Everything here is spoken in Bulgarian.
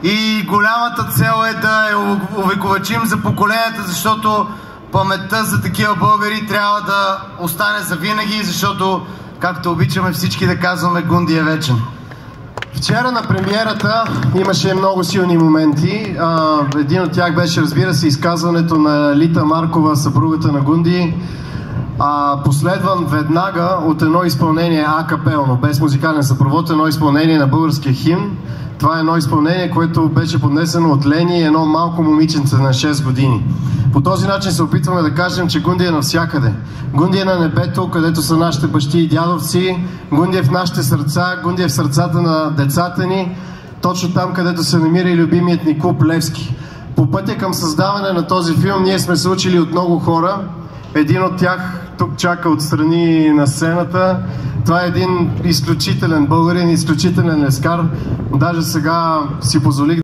И голямата цел е да я увековечим за поколенията, защото паметта за такива българи трябва да остане за винаги, защото, както обичаме всички да казваме, Гунди е вечен. Вчера на премиерата имаше много силни моменти. Един от тях беше, разбира се, изказването на Лита Маркова, съпругата на Гунди, последван веднага от едно изпълнение акапелно, без музикален съпровод, едно изпълнение на българския химн. Това е едно изпълнение, което беше поднесено от Лени и едно малко момиченце на 6 години. По този начин се опитваме да кажем, че Гунди е навсякъде. Гунди е на небето, където са нашите бащи и дядовци. Гунди е в нашите сърца, Гунди е в сърцата на децата ни, точно там, където се намира и любимият ни клуб Левски. По пътя към създаване на този филм ние сме се учили от много хора. Един от тях тук чака отстрани на сцената. Това е един изключителен българин, изключителен лескар. Даже сега си позволих